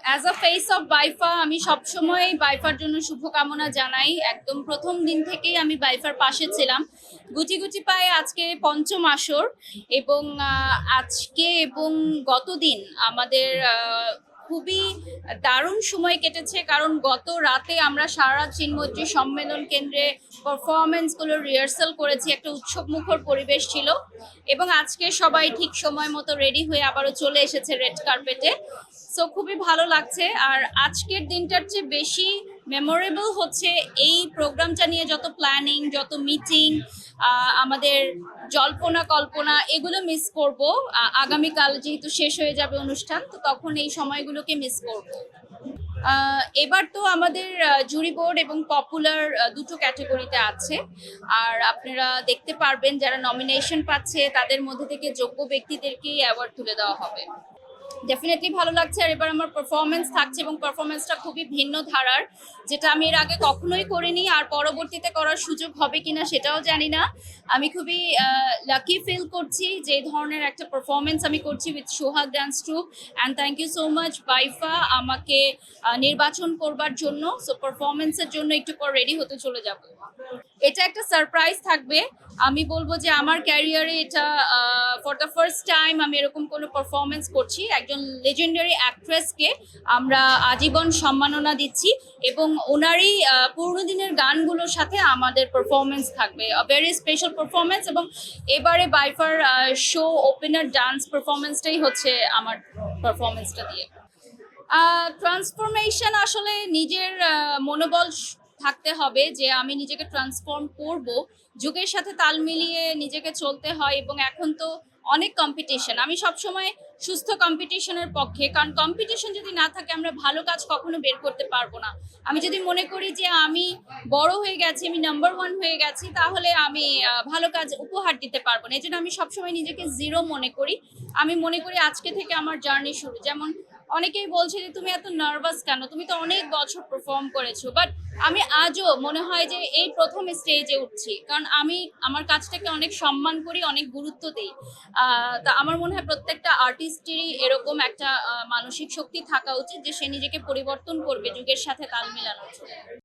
As a face of বাইফা আমি সবসময় by far জন্য শুভকামনা জানাই। একদম প্রথম দিন থেকেই আমি বাইফার পাশে ছিলাম। গুটি গুটি পায়ে আজকে পঞ্চম আসর, এবং আজকে এবং গতদিন আমাদের খুবই দারুণ সময় কেটেছে, কারণ গত রাতে আমরা সারা চিন্ময়ী সম্মেলন কেন্দ্রে পারফরমেন্সগুলো রিহার্সাল করেছি। একটা উৎসব মুখর পরিবেশ ছিল, এবং আজকে সবাই ঠিক সময় মতো রেডি হয়ে আবারও চলে এসেছে রেড কার্পেটে। সো খুবই ভালো লাগছে। আর আজকের দিনটার চেয়ে বেশি মেমোরেবল হচ্ছে এই প্রোগ্রামটা নিয়ে যত প্ল্যানিং, যত মিটিং, আমাদের জল্পনা কল্পনা, এগুলো মিস করব। আগামীকাল যেহেতু শেষ হয়ে যাবে অনুষ্ঠান, তো তখন এই সময়গুলোকে মিস করব। এবার তো আমাদের জুরি বোর্ড এবং পপুলার দুটো ক্যাটাগরিতে আছে। আর আপনারা দেখতে পারবেন যারা নমিনেশন পাচ্ছে তাদের মধ্যে থেকে যোগ্য ব্যক্তিদেরকেই অ্যাওয়ার্ড তুলে দেওয়া হবে। ডেফিনেটলি ভালো লাগছে। আর এবার আমার পারফরমেন্স থাকছে, এবং পারফরমেন্সটা খুবই ভিন্ন ধারার, যেটা আমি এর আগে কখনোই করিনি, আর পরবর্তীতে করার সুযোগ হবে কিনা সেটাও জানি না। আমি খুবই লাকি ফিল করছি যে এই ধরনের একটা পারফরমেন্স আমি করছি with Sohag dance troupe. And thank you so much বাইফা আমাকে নির্বাচন করবার জন্য। সো পারফরমেন্সের জন্য একটু পর রেডি হতে চলে যাব। এটা একটা সারপ্রাইজ থাকবে। আমি বলবো যে আমার ক্যারিয়ারে এটা ফর দ্য ফার্স্ট টাইম আমি এরকম কোনো পারফরমেন্স করছি। একজন লেজেন্ডারি অ্যাক্ট্রেসকে আমরা আজীবন সম্মাননা দিচ্ছি, এবং ওনারই পুরনো দিনের গানগুলোর সাথে আমাদের পারফরমেন্স থাকবে, ভেরি স্পেশাল পারফরমেন্স। এবং এবারে বাইফার শো ওপেনার ডান্স পারফরমেন্সটাই হচ্ছে আমার পারফরমেন্সটা দিয়ে। ট্রান্সফরমেশন আসলে নিজের মনোবল থাকতে হবে যে আমি নিজেকে ট্রান্সফর্ম করব। যুগের সাথে তাল মিলিয়ে নিজেকে চলতে হয়, এবং এখন তো অনেক কম্পিটিশন। আমি সবসময় সুস্থ কম্পিটিশনের পক্ষে, কারণ কম্পিটিশন যদি না থাকে আমরা ভালো কাজ কখনো বের করতে পারবো না। আমি যদি মনে করি যে আমি বড় হয়ে গেছি, আমি নাম্বার ওয়ান হয়ে গেছি, তাহলে আমি ভালো কাজ উপহার দিতে পারবো না। এই জন্য আমি সবসময় নিজেকে জিরো মনে করি। আমি মনে করি আজকে থেকে আমার জার্নি শুরু। যেমন অনেকেই বলছে যে তুমি এত নার্ভাস কেন, তুমি তো অনেক বছর পারফর্ম করেছো, বাট আমি আজও মনে হয় যে এই প্রথম স্টেজে উঠছি, কারণ আমি আমার কাজটাকে অনেক সম্মান করি, অনেক গুরুত্ব দিই। তা আমার মনে হয় প্রত্যেকটা আর্টিস্টেরই এরকম একটা মানসিক শক্তি থাকা উচিত যে সে নিজেকে পরিবর্তন করবে যুগের সাথে তাল মেলানোর জন্য।